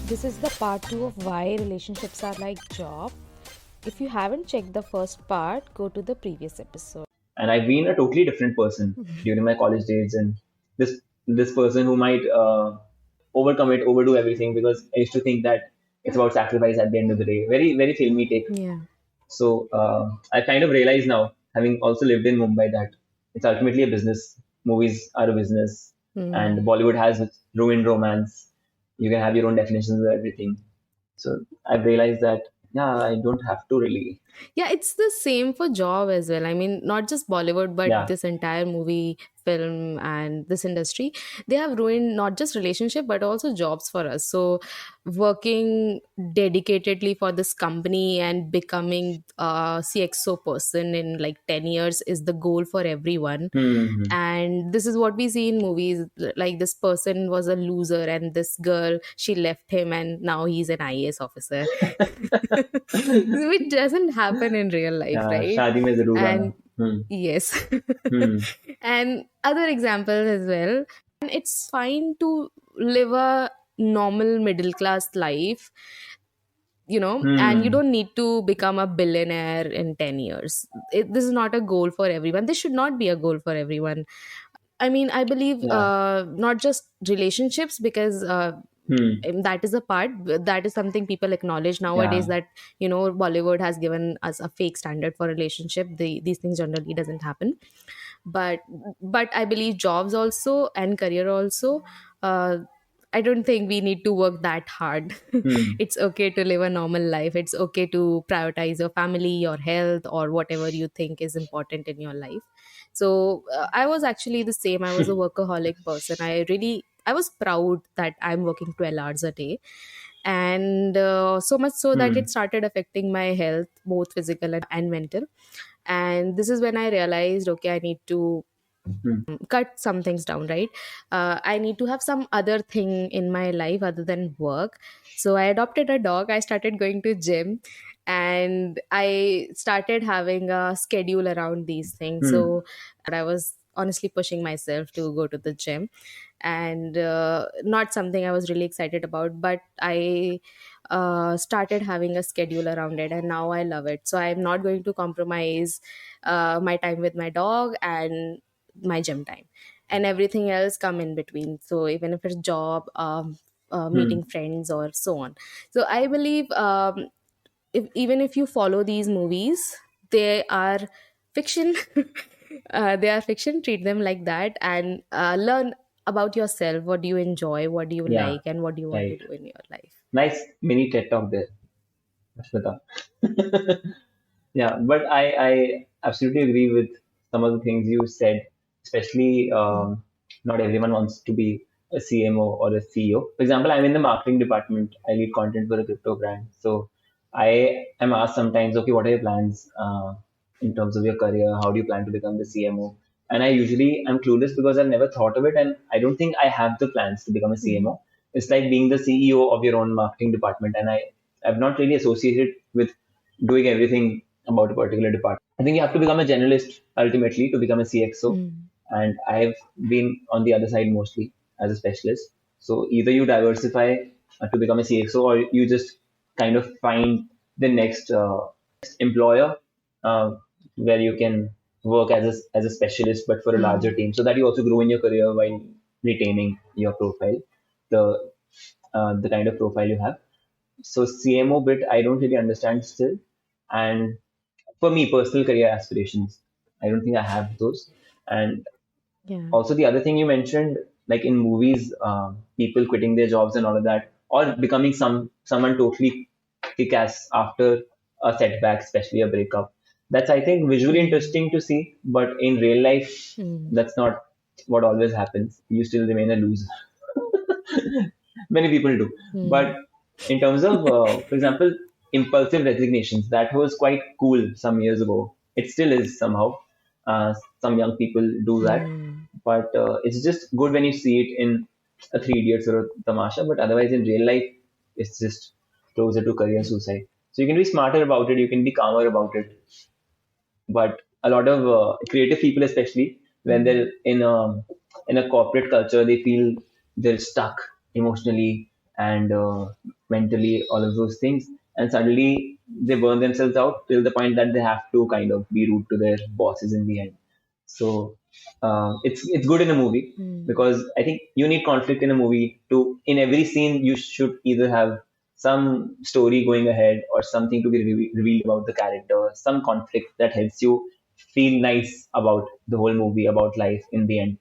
This is the part 2 of why relationships are like job. If you haven't checked the first part, go to the previous episode. And I've been a totally different person during my college days, and this person who might overcome it, overdo everything, because I used to think that it's about sacrifice at the end of the day. Very very filmy take. Yeah. So I kind of realize now, having also lived in Mumbai, that it's ultimately a business. Movies are a business, and Hmm. Bollywood has ruined romance. You can have your own definitions of everything. So I've realized that yeah, I don't have to really. Yeah, it's the same for job as well. I mean, not just Bollywood, but Yeah. this entire movie, film, and this industry, they have ruined not just relationship but also jobs for us. So, working dedicatedly for this company and becoming a CXO person in like 10 years is the goal for everyone. Hmm. And this is what we see in movies, like this person was a loser and this girl, she left him and now he's an IAS officer. Which doesn't happen in real life, right? शादी में जरूर आना. And Hmm. yes. Hmm. And other examples as well. And it's fine to live a normal middle class life, and you Hmm. don't need to become a billionaire in 10 years. This is not a goal for everyone. This should not be a goal for everyone. I mean, I believe Yeah. not just relationships, because Hmm. that is a part, that is something people acknowledge nowadays, Yeah. that Bollywood has given us a fake standard for relationship. These things generally doesn't happen, but I believe jobs also and career also. uh, I don't think we need to work that hard. Hmm. It's okay to live a normal life. It's okay to prioritize your family, your health, or whatever you think is important in your life. So I was actually the same. I was a workaholic person. I was proud that I'm working 12 hours a day, and so much so that Hmm. it started affecting my health, both physical and mental. And this is when I realized, okay, I need to Hmm. cut some things down, right? I need to have some other thing in my life other than work. So I adopted a dog, I started going to gym, and I started having a schedule around these things. Hmm. So I was honestly pushing myself to go to the gym, and not something I was really excited about, but I started having a schedule around it, and now I love it. So I'm not going to compromise my time with my dog and my gym time, and everything else come in between. So even if it's job, Hmm. meeting friends, or so on. So I believe, even if you follow these movies, they are fiction. They are fiction. Treat them like that, and learn about yourself. What do you enjoy, what do you Yeah. like, and what do you want to Right. do in your life. Nice mini TED talk there, Rashmita. Yeah, but I absolutely agree with some of the things you said, especially not everyone wants to be a CMO or a CEO. For example, I'm in the marketing department. I lead content for a crypto brand. So I am asked sometimes, okay, what are your plans in terms of your career? How do you plan to become the CMO? And I usually am clueless because I've never thought of it, and I don't think I have the plans to become a Mhm. CMO. It's like being the CEO of your own marketing department, and I've not really associated with doing everything about a particular department. I think you have to become a generalist ultimately to become a CXO. Mm. And I've been on the other side mostly as a specialist. So either you diversify to become a CXO, or you just kind of find the next employer uh, where you can work as a specialist, but for a larger Mm. team, so that you also grow in your career while retaining your profile, the kind of profile you have. So CMO bit, I don't really understand still. And for me, personal career aspirations, I don't think I have those. And Yeah. also the other thing you mentioned, like in movies, people quitting their jobs and all of that, or becoming someone totally kick-ass after a setback, especially a breakup. That's, I think, visually Mm. interesting to see, but in real life, Mm. that's not what always happens. You still remain a loser. Many people do. But Mm. in terms of, for example, impulsive resignations, that was quite cool some years ago. It still is somehow. Some young people do that, Mm. but it's just good when you see it in a Three Idiots or a Tamasha. But otherwise, in real life, it's just closer to career suicide. So you can be smarter about it. You can be calmer about it. But a lot of creative people, especially when Mm. they're in a corporate culture, they feel they're stuck emotionally, and mentally, all of those things. And suddenly they burn themselves out till the point that they have to kind of be rude to their bosses in the end. So it's good in a movie Hmm. because I think you need conflict in a movie to, in every scene you should either have some story going ahead or something to be revealed about the character, some conflict that helps you feel nice about the whole movie, about life in the end.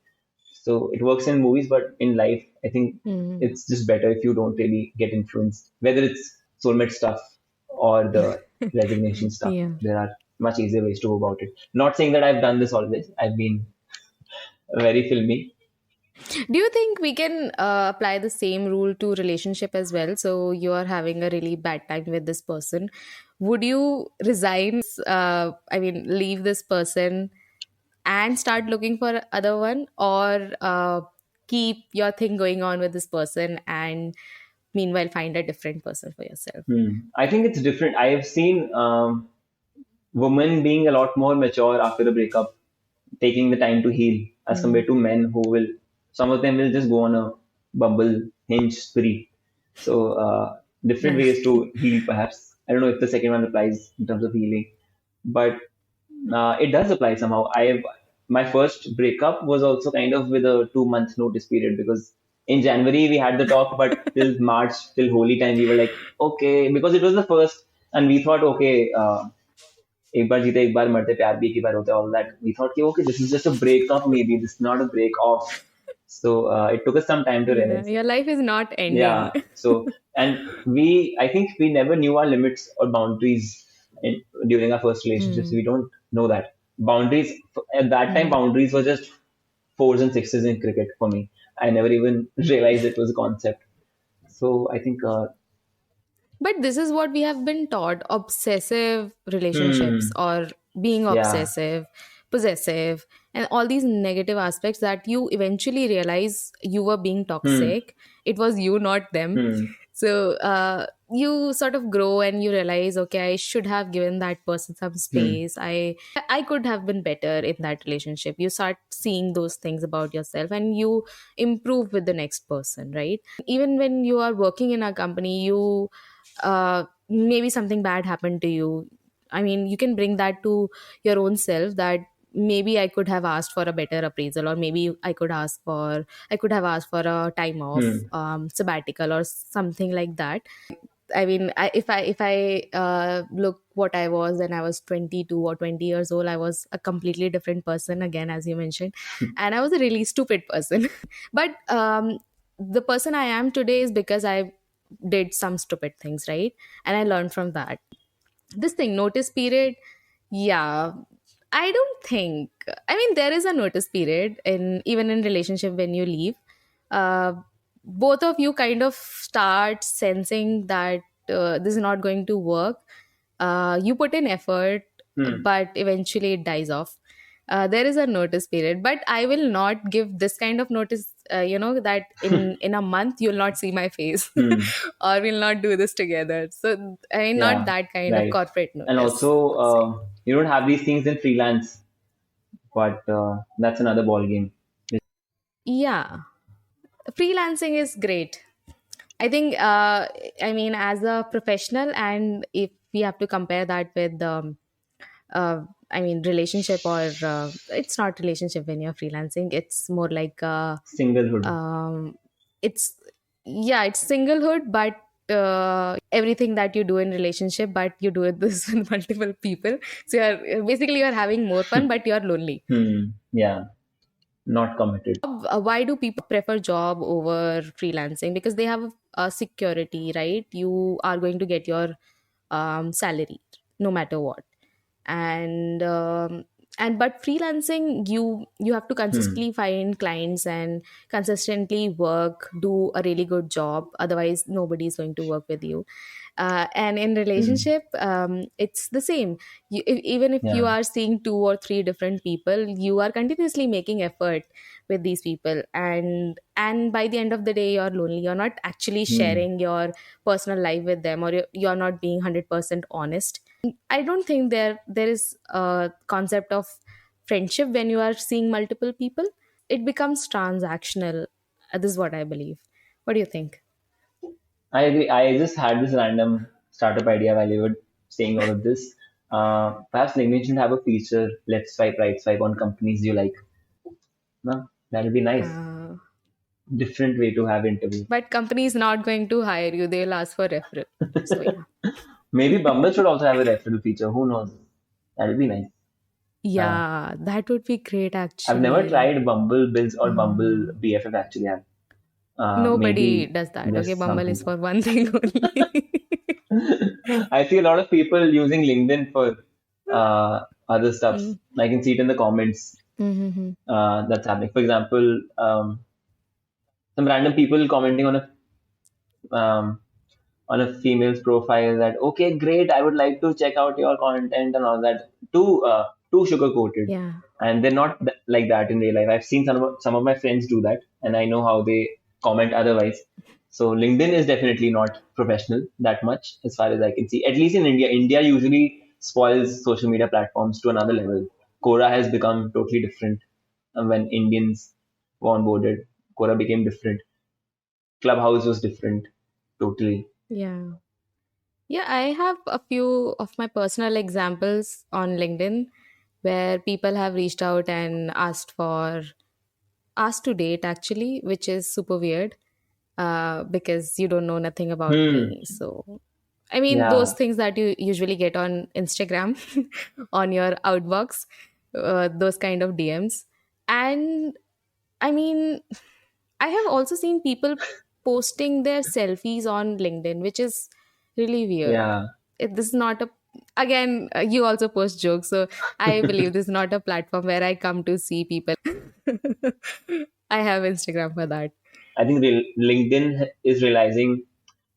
So it works in movies, but in life, I think Hmm. it's just better if you don't really get influenced, whether it's soulmate stuff or the resignation stuff. Yeah. There are much easier ways to go about it. Not saying that I've done this always. I've been very filmy. Do you think we can apply the same rule to relationship as well? So you are having a really bad time with this person. Would you resign? I mean, leave this person and start looking for other one, or keep your thing going on with this person and meanwhile find a different person for yourself? I think it's different. I have seen women being a lot more mature after a breakup, taking the time to heal, as Hmm. compared to men who will, some of them will just go on a Bumble hinge spree. So, different Yeah. ways to heal, perhaps. I don't know if the second one applies in terms of healing, but it does apply somehow. My first breakup was also kind of with a 2 month notice period because in January we had the talk, but till March, till holy time, we were like, okay, because it was the first, and we thought, okay, एक बार जीते एक बार मरते प्यार भी एक ही बार होता है all that we thought कि okay this is just a break up, maybe this is not a break off. So it took us some time to Yeah, realize. your life is not ending. Yeah, so and I think we never knew our limits or boundaries during our first relationships. Hmm. We don't know that boundaries at that time. Hmm. Boundaries were just fours and sixes in cricket for me. I never even realized it was a concept. So I think But this is what we have been taught: obsessive relationships, hmm, or being yeah, obsessive, possessive, and all these negative aspects that you eventually realize you were being hmm, toxic. It was you, not them. hmm, So you sort of grow and you realize, okay, I should have given that person some hmm, space. I could have been better in that relationship. You start seeing those things about yourself and you improve with the next person, right? Even when you are working in a company, you maybe something bad happened to you. I mean, you can bring that to your own self, that maybe I could have asked for a better appraisal, or maybe I could have asked for a time off, hmm, sabbatical or something like that. I mean, if I look what I was when I was 22 or 20 years old, I was a completely different person again, as you mentioned, and I was a really stupid person. But the person I am today is because I did some stupid things, right? And I learned from that. This thing, notice period, yeah, I don't think, I mean, there is a notice period in, even in relationship, when you leave. uh, Both of you kind of start sensing that this is not going to work. You put in effort, hmm, but eventually it dies off. There is a notice period, but I will not give this kind of notice, that in a month you'll not see my face, hmm. or we'll not do this together. So I mean, not Yeah, that kind of right. corporate And notice, also, I would say. you don't have these things in freelance, but that's another ball game. Yeah, freelancing is great. I think, I mean, as a professional, and if we have to compare that with, I mean, relationship, or it's not relationship when you're freelancing. It's more like, Singlehood. um, it's, yeah, it's singlehood, but everything that you do in relationship, but you do it this with multiple people. So you're having more fun, but you're lonely. Yeah, not committed. Why do people prefer job over freelancing? Because they have a security, right? You are going to get your salary no matter what. And but freelancing, you have to Hmm, consistently find clients and consistently work, do a really good job, otherwise nobody is going to work with you. And in hmm, relationship, it's the same. Even if you yeah, are seeing two or three different people, you are continuously making effort with these people, and by the end of the day you're lonely. You're not actually hmm, sharing your personal life with them, or you're not being 100% honest. I don't think there is a concept of friendship when you are seeing multiple people. It becomes transactional. This is what I believe. What do you think? I agree. I just had this random startup idea while you were saying all of this. Perhaps LinkedIn should have a feature, left swipe, right swipe on companies you like. No, that would be nice. Uh, Different way to have interview. but company is not going to hire you. They'll ask for referral. So yeah. Maybe Bumble should also have a referral feature. Who knows? That would be nice. Uh, Yeah, that would be great I've never actually. tried Bumble Biz or Bumble Mm. BFF actually. Nobody Maybe does that. Okay, missed Bumble is something. for one thing only. I see a lot of people using LinkedIn for other stuffs. Mm. I can see it in the comments Mm-hmm. that's happening. For example, some random people commenting um, on a female's profile that okay, great, I would like to check out your content and all that. Too sugar coated, Yeah. and they're not like that in real life. I've seen some of my friends do that, and I know how they comment otherwise. So LinkedIn is definitely not professional that much, as far as I can see. At least in India, India usually spoils social media platforms to another level. Quora has become totally different when Indians were onboarded. Quora became different. Clubhouse was different, totally. Yeah. Yeah, I have a few of my personal examples on LinkedIn where people have reached out and asked to date actually, which is super weird because you don't know nothing about Hmm. me. So, I mean, those Yeah. things that you usually get on Instagram, on your outbox, those kind of DMs. And I mean, I have also seen people posting their selfies on LinkedIn, which is really weird. Yeah. This is not a again you also post jokes, so I believe this is not a platform where I come to see people. I have Instagram for that. I think LinkedIn is realizing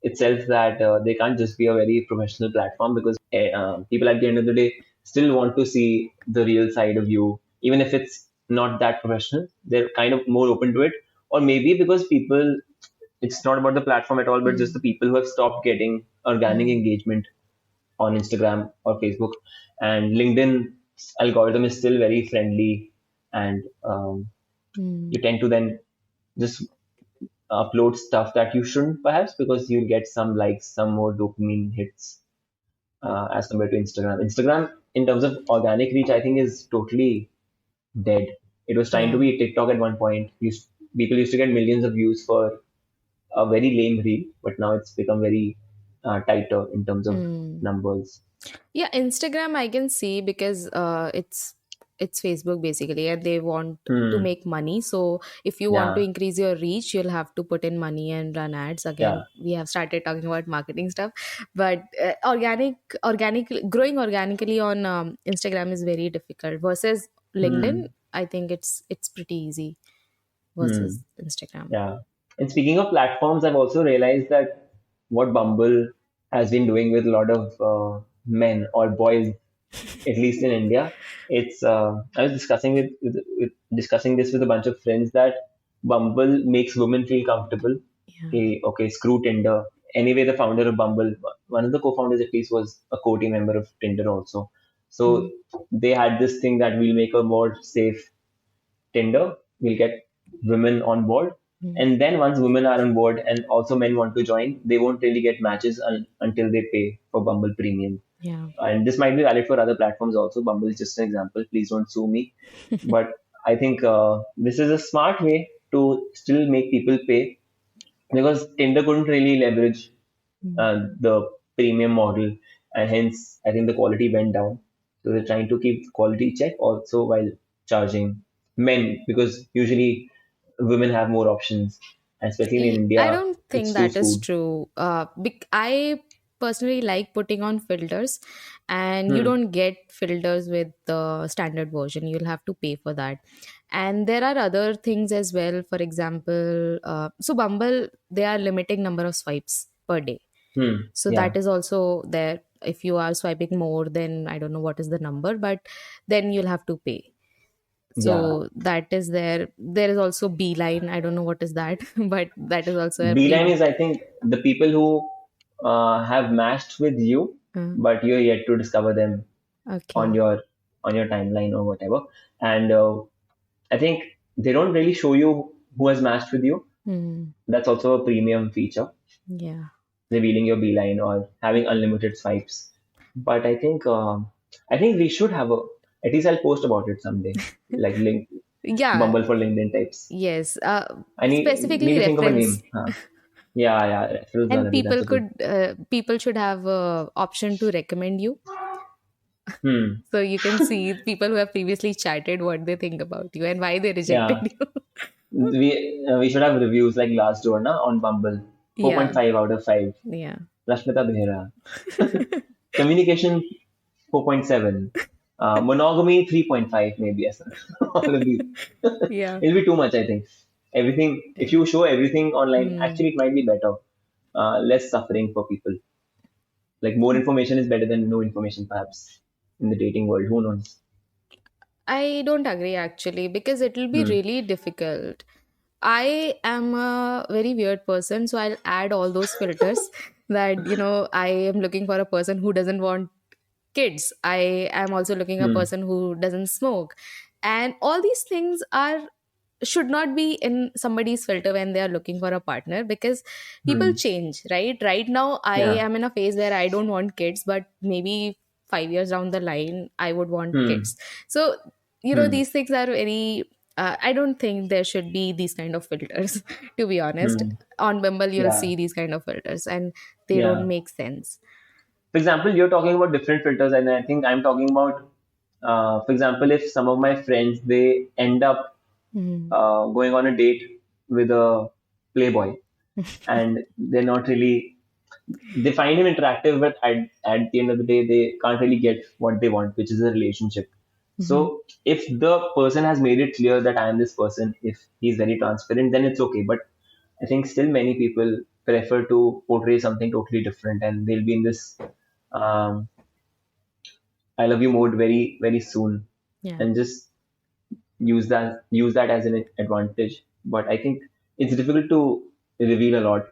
itself that they can't just be a very professional platform because people at the end of the day still want to see the real side of you, even if it's not that professional. They're kind of more open to it, or maybe because people, it's not about the platform at all, but just the Mm, people who have stopped getting organic mm, engagement on Instagram or Facebook, and LinkedIn algorithm is still very friendly, and you mm. tend to then just upload stuff that you shouldn't perhaps because you'll get some likes, some more dopamine hits as compared to Instagram. Instagram, in terms of organic reach, I think is totally dead. It was trying to Yeah. be TikTok at one point. People used to get millions of views for a very lame reel, but now it's become very tighter in terms of Mm. numbers. Yeah, Instagram I can see because it's Facebook basically, and they want to Hmm. make money. So if you want to Yeah. increase your reach, you'll have to put in money and run ads. Yeah. Again, we have started talking about marketing stuff, but growing organically on Instagram is very difficult versus LinkedIn. Hmm. I think it's pretty easy Hmm. versus Instagram. Yeah. And speaking of platforms, I've also realized that what Bumble has been doing with a lot of men or boys, at least in India, it's. I was discussing this with a bunch of friends that Bumble makes women feel comfortable. Yeah. Okay, screw Tinder. Anyway, the founder of Bumble, one of the co-founders at least, was a co-team member of Tinder also. So Mm, they had this thing that we'll make a more safe Tinder, we'll get women on board. mm, And then once women are on board and also men want to join, they won't really get matches until they pay for Bumble Premium. yeah. And this might be valid for other platforms also. Bumble is just an example. Please don't sue me. But I think this is a smart way to still make people pay because Tinder couldn't really leverage Mm, the premium model, and hence I think the quality went down. So they're trying to keep quality check also while charging men because usually women have more options, and especially in I India, don't it's think too that is screwed. true. I personally like putting on filters, and you Hmm. don't get filters with the standard version. You'll have to pay for that. And there are other things as well. For example, so Bumble, they are limiting number of swipes per day. Hmm. So Yeah. that is also there. If you are swiping more, then I don't know what is the number, but then you'll have to pay. Yeah. So that is there. There is also Beeline. I don't know what is that, but that is also a Beeline premium. is, I think, the people who have matched with you, Uh, but you're yet to discover them on okay. your timeline or whatever. And I think they don't really show you who has matched with you. Hmm. That's also a premium feature. Yeah. revealing your beeline or having unlimited swipes. But I think we should have a, at least I'll post about it someday, like link Yeah, Bumble for LinkedIn types. yes. I need Specifically to think of a reference. name. Huh. Yeah, yeah, referral And gallery. That's a good. people should have a option to recommend you, Hmm. so you can see people who have previously chatted what they think about you and why they rejected Yeah, you. we should have reviews like Glassdoor na on Bumble. Yeah, 4.5 out of 5. yeah. Rashmita Behera. Communication 4.7. Monogamy 3.5 maybe. Yes. All of these. Yeah. It'll be too much, I think. Everything, if you show everything online, Hmm. actually it might be better. Less suffering for people. Like more information is better than no information, perhaps, in the dating world. Who knows? I don't agree actually, because it will be Hmm. really difficult. I am a very weird person, so I'll add all those filters that, I am looking for a person who doesn't want kids. I am also looking a Hmm. person who doesn't smoke. And all these things are should not be in somebody's filter when they are looking for a partner, because people Hmm. change, right now I Yeah. am in a phase where I don't want kids, but maybe 5 years down the line I would want Hmm. kids. So Hmm. these things are very I don't think there should be these kind of filters to be honest. Hmm. On Bumble you'll Yeah. see these kind of filters and they don't Yeah. make sense. For example, you're talking about different filters, and I think I'm talking about, for example, if some of my friends they end up Hmm. going on a date with a playboy, and they're not really, they find him attractive, but at the end of the day, they can't really get what they want, which is a relationship. Mhm. So if the person has made it clear that I am this person, if he's very transparent, then it's okay. But I think still many people prefer to portray something totally different, and they'll be in this um, I love you mode very very soon, Yeah. and just use that as an advantage. But I think it's difficult to reveal a lot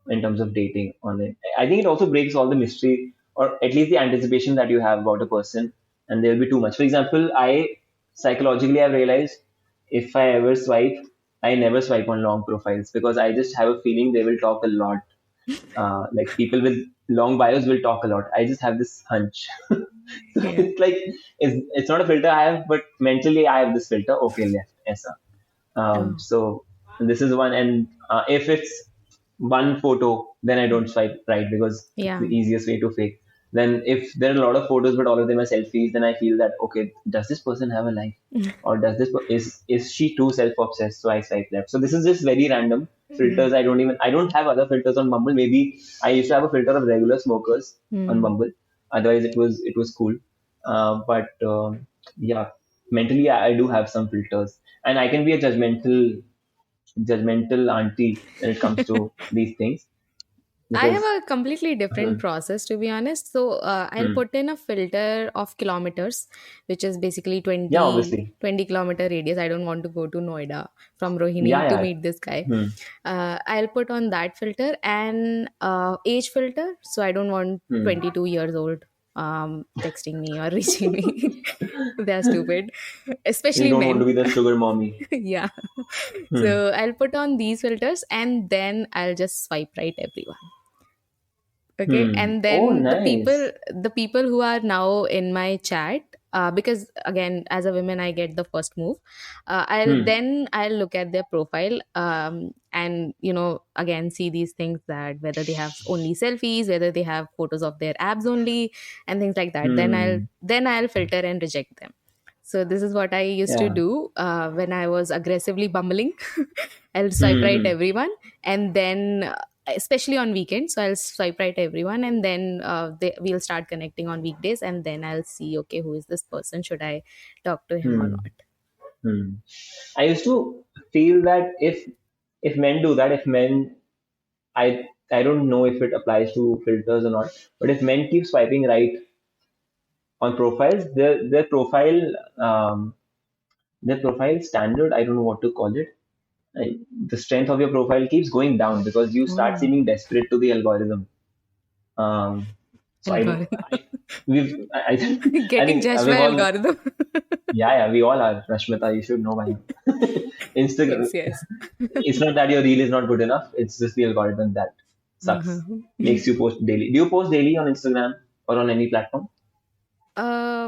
in terms of dating online. I think it also breaks all the mystery, or at least the anticipation that you have about a person, and there'll be too much. For example, I psychologically have realized if I ever swipe, I never swipe on long profiles because I just have a feeling they will talk a lot. Like people with long bios will talk a lot. I just have this hunch. So Yeah. it's like it's not a filter I have, but mentally I have this filter. Okay, left, yes, sir. Oh. So this is one, and if it's one photo, then I don't swipe right because it's Yeah. the easiest way to fake. Then if there are a lot of photos but all of them are selfies, then I feel that okay, does this person have a life, or is she too self obsessed? So I swipe left. So this is just very random Mhm. filters. I don't have other filters on Bumble. Maybe I used to have a filter of regular smokers on Hmm. Bumble. Otherwise, it was cool. But yeah, mentally I do have some filters, and I can be a judgmental auntie when it comes to these things I have because a completely different hmm, process to be honest. So I'll hmm, put in a filter of kilometers, which is basically yeah, 20 obviously, 20-kilometer radius. I don't want to go to Noida from yeah, Rohini to yeah, meet this guy. hmm, I'll put on that filter and age filter. So I don't want hmm. 22 years old texting me or reaching me. They're stupid, You especially don't want to men. be the sugar mommy. Yeah. Hmm, So I'll put on these filters and then I'll just swipe right everyone. Okay, hmm. and Oh, then nice. the people who are now in my chat, because again as a woman I get the first move. Hmm, I'll look at their profile, and again see these things, that whether they have only selfies, whether they have photos of their abs only, and things like that. hmm. Then I'll filter and reject them. So this is what I used to Yeah. do when I was aggressively bumbling. I'll swipe Hmm, right hmm, everyone, and then especially on weekends, so I'll swipe right everyone, and then we'll start connecting on weekdays, and then I'll see, okay, who is this person, should I talk to him or hmm, not. hmm. I used to feel that if men do that, if men, I don't know if it applies to filters or not, but if men keep swiping right on profiles, um, their profile standard, I don't know what to call it. The strength of your profile keeps going down because you start Oh. seeming desperate to the algorithm. Um, so I don't. Algorithm. I Getting think judged by we've all. algorithm. Yeah, we all are. Rashmita, you should know by now. Instagram. Yes, yes. It's not that your reel is not good enough. It's just the algorithm that. Sucks. Makes you post daily. Do you post daily on Instagram or on any platform?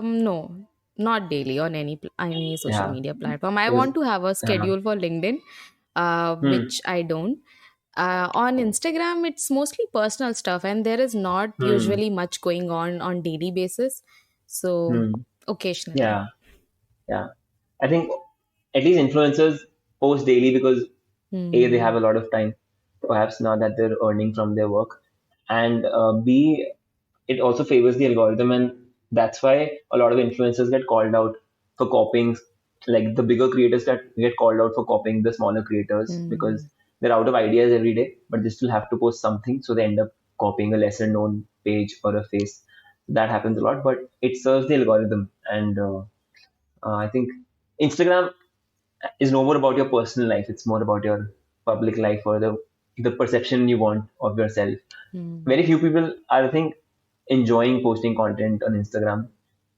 No, not daily on any social Yeah. media platform. I Because, want to have a uh, schedule for LinkedIn, hmm, which I don't. On Instagram, it's mostly personal stuff, and there is not hmm, usually much going on daily basis. So hmm. occasionally. Yeah. Yeah. I think at least influencers post daily because A, they have Hmm. a lot of time, perhaps now that they're earning from their work. And B, it also favors the algorithm. And that's why a lot of influencers get called out for copying. Like the bigger creators get called out for copying the smaller creators because Hmm. they're out of ideas every day, but they still have to post something. So they end up copying a lesser known page or a face. That happens a lot, but it serves the algorithm. And I think Instagram is no more about your personal life. It's more about your public life or the perception you want of yourself. Hmm. Very few people are, I think, enjoying posting content on Instagram,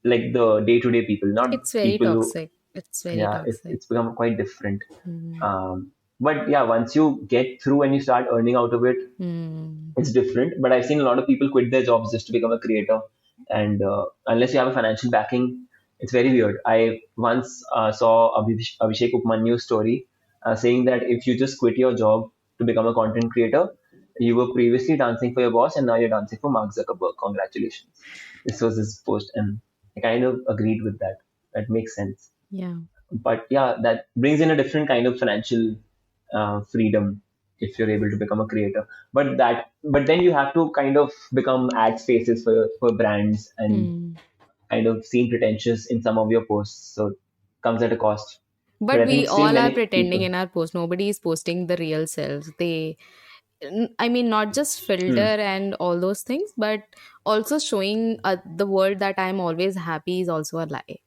like the day-to-day people, not It's very people who, toxic. It's very yeah, toxic. it's become quite different. Hmm. But yeah, once you get through and you start earning out of it, Hmm. it's different. But I've seen a lot of people quit their jobs just to become a creator, and unless you have a financial backing, it's very weird. I once saw Abhishek Upmannyu's story saying that if you just quit your job to become a content creator, you were previously dancing for your boss and now you're dancing for Mark Zuckerberg. Congratulations! This was his post, and I kind of agreed with that. That makes sense. Yeah. But yeah, that brings in a different kind of financial freedom if you're able to become a creator. But then you have to kind of become ad spaces for brands and Hmm. kind of seem pretentious in some of your posts. So it comes at a cost. But But I think we still all are many pretending people. in our post. Nobody is posting the real selves. I mean, not just filter Hmm, and all those things, but also showing the world that I'm always happy is also a lie.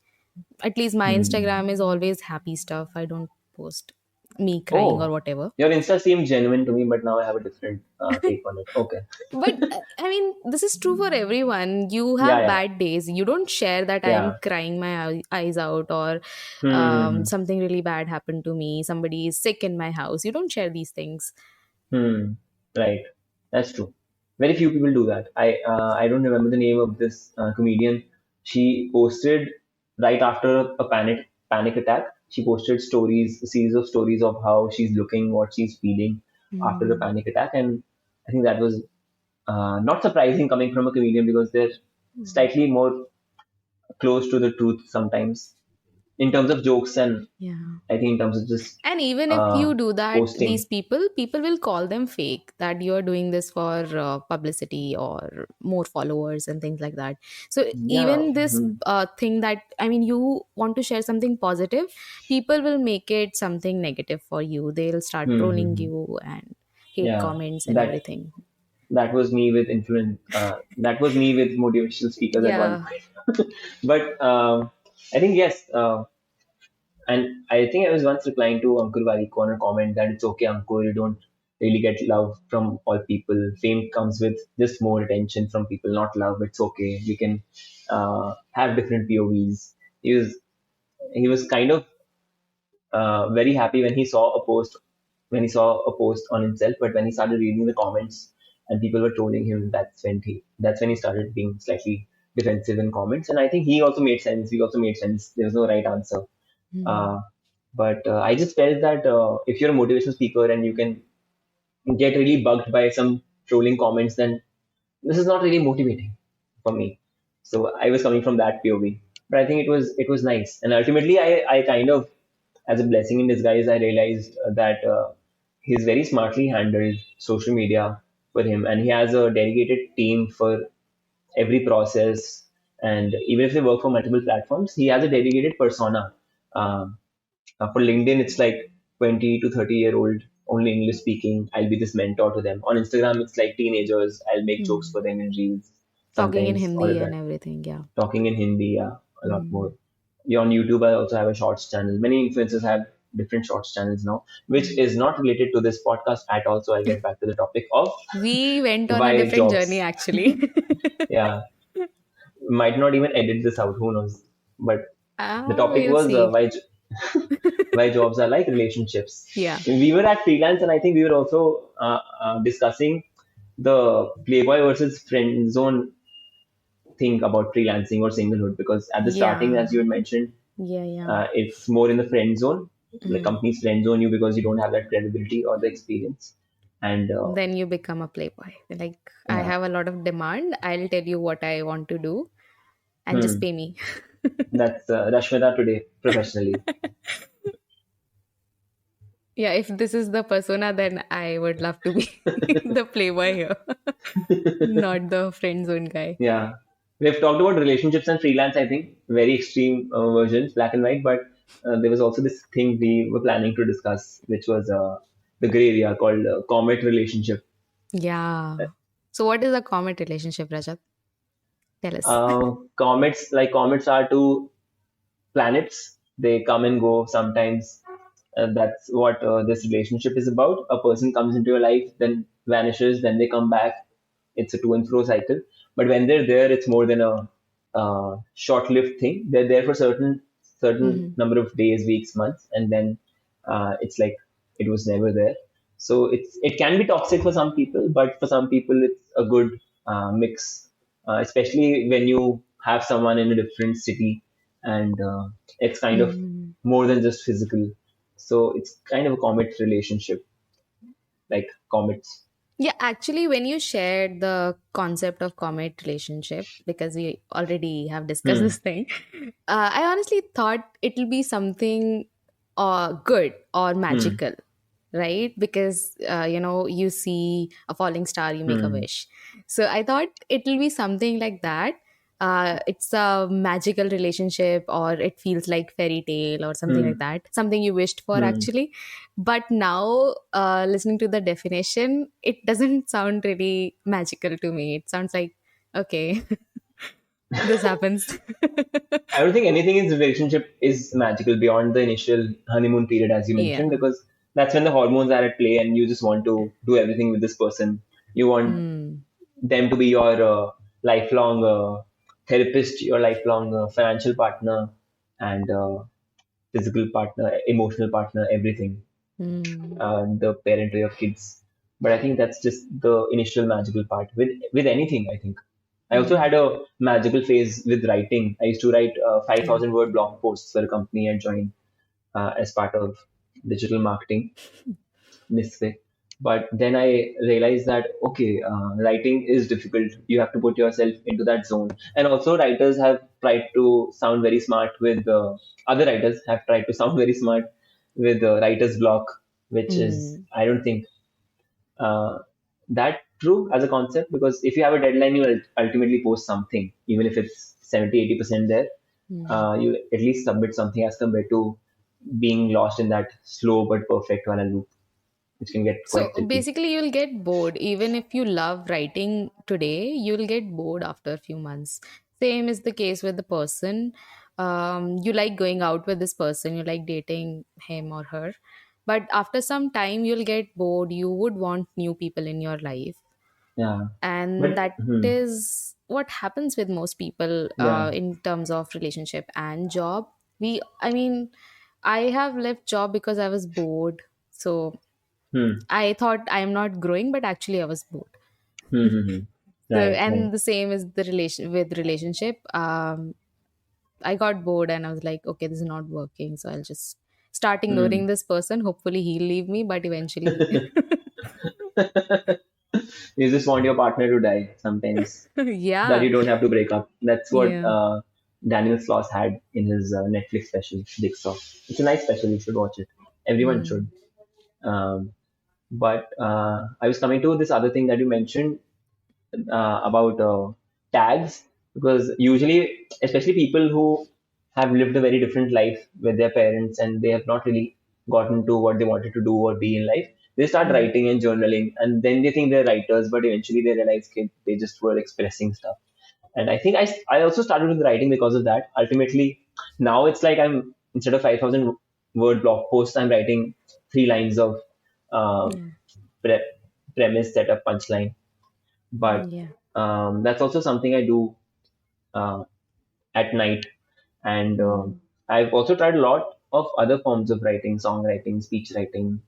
At least my hmm. Instagram is always happy stuff. I don't post me crying or Oh, whatever. your Insta seemed genuine to me, but now I have a different take on it. Okay. But I mean, this is true for everyone. You Yeah, have yeah, bad days. You don't share that I'm yeah. crying my eyes out, or Hmm, hmm, hmm. something really bad happened to me. Somebody is sick in my house. You don't share these things. Hmm. Right. That's true. Very few people do that. I don't remember the name of this comedian. She posted right after a panic attack. She posted stories, a series of stories of how she's looking, what she's feeling after the Hmm. panic attack, and I think that was not surprising coming from a comedian because they're slightly more close to the truth sometimes in terms of jokes and Yeah. I think in terms of just And even if uh, you do that, these posting. people will call them fake, that you're doing this for publicity or more followers and things like that. So Yeah. even this Hmm. thing that, I mean, you want to share something positive, people will make it something negative for you. They'll start Hmm, hmm, trolling hmm. you and hate Yeah, comments and that everything. that was me with influence. That was me with motivational speakers at one Yeah. point. But I think yes, and I think I was once replying to Ankur Warikoo on a comment that it's okay, Ankur, you don't really get love from all people. Fame comes with just more attention from people, not love. It's okay. We can have different POVs. He was kind of very happy when he saw a post on himself, but when he started reading the comments and people were trolling him, that's when he started being slightly defensive in comments. And I think he also made sense. We also made sense. There was no right answer. Hmm. Uh, but I just felt that if you're a motivational speaker and you can get really bugged by some trolling comments, then this is not really motivating for me. So I was coming from that POV, but I think it was nice. And ultimately, I kind of, as a blessing in disguise, I realized that he's very smartly handled social media for him, and he has a dedicated team for every process. And even if they work for multiple platforms, he has a dedicated persona. Um, for LinkedIn, it's like 20 to 30-year-old, only English speaking. I'll be this mentor to them. On Instagram, it's like teenagers. I'll make jokes Hmm. for them in reels Talking in sometimes, all Hindi of and that. everything. Yeah. Talking in Hindi, yeah, a lot Hmm. more. Yeah, on YouTube, I also have a shorts channel. Many influencers have different shorts channels now, which is not related to this podcast at all. So I'll get back to the topic of We went on a why different journey jobs. actually. Yeah, might not even edit this out. Who knows? But the topic We'll was see. why jobs are like relationships. Yeah. We were at freelance, and I think we were also discussing. the playboy versus friend zone thing about freelancing or singlehood, because at the starting, Yeah. as you had mentioned, Yeah. Yeah. it's more in the friend zone. Like Mm. companies friend zone you because you don't have that credibility or the experience. And Then you become a playboy. Like, I yeah, have a lot of demand. I'll tell you what I want to do and just hmm, pay me. that's Rashmita today professionally. Yeah, if this is the persona, then I would love to be the playboy here, not the friend zone guy. Yeah, we've talked about relationships and freelance. I think very extreme versions, black and white. But there was also this thing we were planning to discuss, which was the gray area called comet relationship. Yeah. So, what is a comet relationship, Rajat? Tell us. Comets are two planets. They come and go sometimes. That's what this relationship is about. A person comes into your life, then vanishes, then they come back. It's a to and fro cycle. But when they're there, it's more than a short-lived thing. They're there for certain Hmm. number of days, weeks, months, and then it's like it was never there. So it can be toxic for some people, but for some people, it's a good mix, especially when you have someone in a different city, and it's kind of Hmm. more than just physical. So it's kind of a comet relationship, like comets. Yeah, actually, when you shared the concept of comet relationship, because we already have discussed Hmm. this thing, I honestly thought it'll be something good or Hmm. magical, right? Because, you see a falling star, you make a Hmm. wish. So I thought it'll be something like that. It's a magical relationship, or it feels like fairy tale or something like Hmm. that, something you wished for Hmm. actually. But now, listening to the definition, it doesn't sound really magical to me. It sounds like, okay, this happens. I don't think anything in the relationship is magical beyond the initial honeymoon period, as you mentioned, Yeah. because that's when the hormones are at play and you just want to do everything with this person. You want Mm, them to be your lifelong therapist, your lifelong financial partner, and physical partner, emotional partner, everything, mm, the parent of your kids. But I think that's just the initial magical part with anything. I think I also mm. had a magical phase with writing. I used to write Yeah. 5,000 word blog posts for a company I joined as part of digital marketing this way. But then I realized that okay, writing is difficult. You have to put yourself into that zone. And also, writers have tried to sound very smart with other writers have tried to sound very smart with writer's block, which is Mm, I don't think uh, that true as a concept, because if you have a deadline, you will ultimately post something, even if it's 70-80% there. mm. You at least submit something as compared to being lost in that slow but perfect one loop, which can get So quite tricky. basically, you'll get bored. Even if you love writing today, you'll get bored after a few months. Same is the case with the person. You like going out with this person, you like dating him or her. But after some time, you'll get bored. You would want new people in your life. Yeah, And but that is what happens with most people yeah, in terms of relationship and job. I mean, I have left job because I was bored. So hmm, I thought I am not growing, but actually I was bored. hmm, hmm, hmm. So, Right, right. and the same is the relation with relationship. I got bored and I was like, okay, this is not working. So I'll just start ignoring Hmm. this person. Hopefully he'll leave me, but eventually, You just want your partner to die sometimes, that yeah, you don't have to break up. That's what yeah. Daniel Sloss had in his Netflix special, Jigsaw. It's a nice special. You should watch it. Everyone Mm, should. Um, but I was coming to this other thing that you mentioned about tags, because usually, especially people who have lived a very different life with their parents and they have not really gotten to what they wanted to do or be in life, they start mm, writing and journaling, and then they think they're writers, but eventually they realize okay, they just were expressing stuff. And I think I also started with writing because of that. Ultimately, now it's like I'm instead of 5,000 word blog posts, I'm writing 3 lines of uh, yeah, pre- premise, setup, punchline. But yeah. that's also something I do uh, at night. And Mm, I've also tried a lot of other forms of writing, songwriting, speech writing,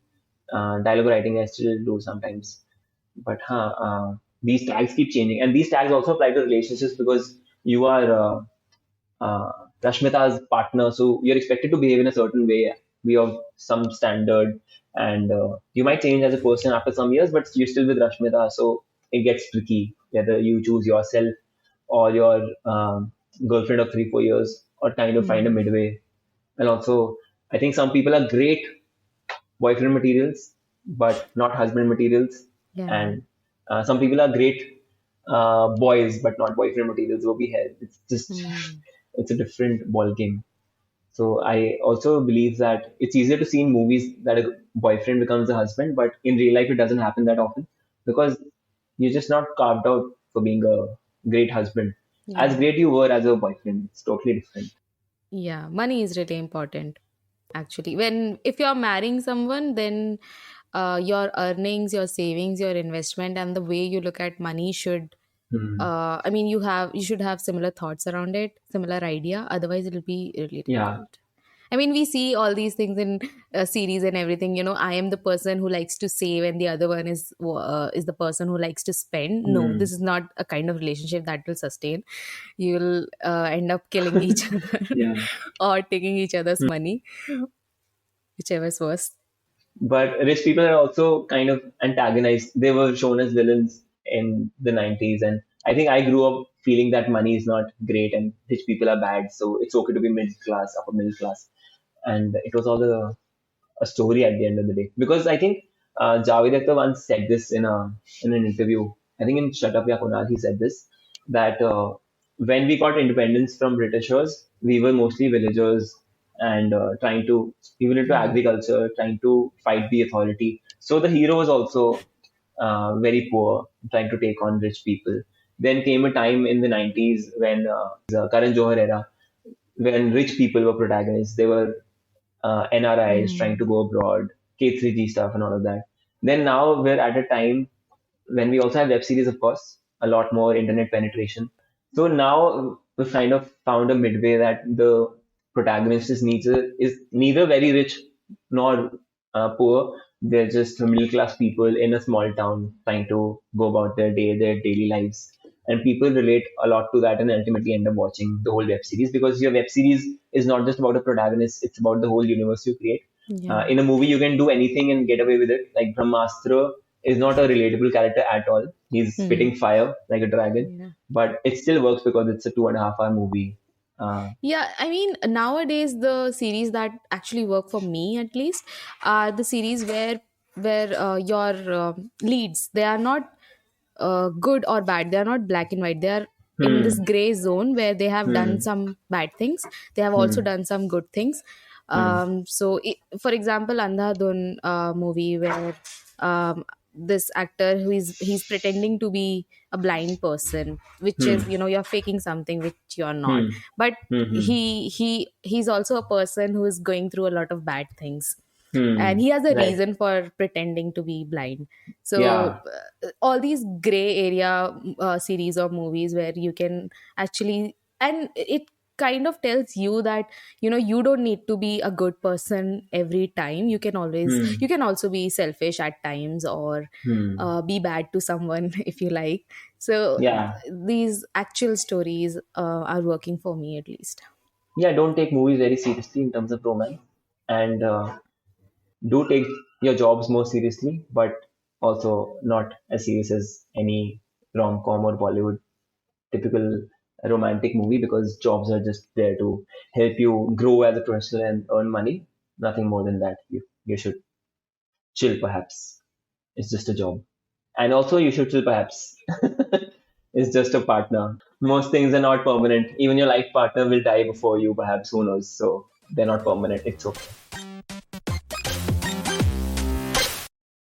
dialogue writing. I still do sometimes. But these tags keep changing, and these tags also apply to relationships because you are Rashmita's partner, so you're expected to behave in a certain way, be of some standard, and you might change as a person after some years, but you're still with Rashmita, so it gets tricky whether you choose yourself or your girlfriend of 3 4 years, or kind of find a Hmm. midway. And also, I think some people are great boyfriend materials, but not husband materials. Yeah. And some people are great boys, but not boyfriend materials. What we have, it's just Hmm. it's a different ball game. So I also believe that it's easier to see in movies that a boyfriend becomes a husband, but in real life it doesn't happen that often because you're just not carved out for being a great husband. As Yeah. great you were as a boyfriend, it's totally different. Yeah. Money is really important, actually. When if you're marrying someone, then your earnings, your savings, your investment, and the way you look at money should, Hmm. I mean, you should have similar thoughts around it, similar idea. Otherwise, it'll be really Yeah. difficult. I mean, we see all these things in series and everything. I am the person who likes to save, and the other one is the person who likes to spend. No, Hmm. this is not a kind of relationship that will sustain. You'll end up killing each other Yeah. or taking each other's money, whichever's worse. But rich people are also kind of antagonized. They were shown as villains in the 90s. And I think I grew up feeling that money is not great and rich people are bad. So it's okay to be middle class, upper middle class. And it was all a story at the end of the day. Because I think Javed Akhtar once said this in an interview. I think in Shut Up Ya Kunal, he said this that when we got independence from Britishers, we were mostly villagers and we were into Hmm. agriculture, trying to fight the authority. So the hero was also very poor, trying to take on rich people. Then came a time in the 90s when Karan Johar era, when rich people were protagonists. They were NRIs trying Hmm. to go abroad, K3G stuff, and all of that. Then now we're at a time when we also have web series, of course, a lot more internet penetration. So now we've kind of found a midway that the protagonist is neither very rich nor poor. They're just middle class people in a small town trying to go about their daily lives. And people relate a lot to that and ultimately end up watching the whole web series because your web series is not just about a protagonist, it's about the whole universe you create. Yeah. In a movie, you can do anything and get away with it. Like Brahmastra is not a relatable character at all. He's Hmm. spitting fire like a dragon, Yeah. but it still works because it's a 2.5 hour movie. Uh, Yeah, I mean, nowadays the series that actually work for me at least are the series where your leads, they are not good or bad. They are not black and white. They are in this hmm, gray zone where they have done hmm, some bad things. They have also hmm, done some good things. hmm, For example, Andhadhun movie where this actor he's pretending to be a blind person, which hmm, is you're faking something which you're not. hmm, But hmm, hmm, he's also a person who is going through a lot of bad things, and hmm. he has a Right. reason for pretending to be blind. So Yeah. all these gray area series or movies where you can actually, and it kind of tells you that you don't need to be a good person every time. You Hmm, can also be selfish at times, or hmm. be bad to someone if you like. So Yeah. these actual stories are working for me at least. Yeah. Don't take movies very seriously in terms of romance, and do take your jobs more seriously, but also not as serious as any rom com or Bollywood typical romantic movie because jobs are just there to help you grow as a professional and earn money. Nothing more than that. You should chill perhaps. It's just a job. And also you should chill perhaps. It's just a partner. Most things are not permanent. Even your life partner will die before you, perhaps, who knows? So they're not permanent. It's okay.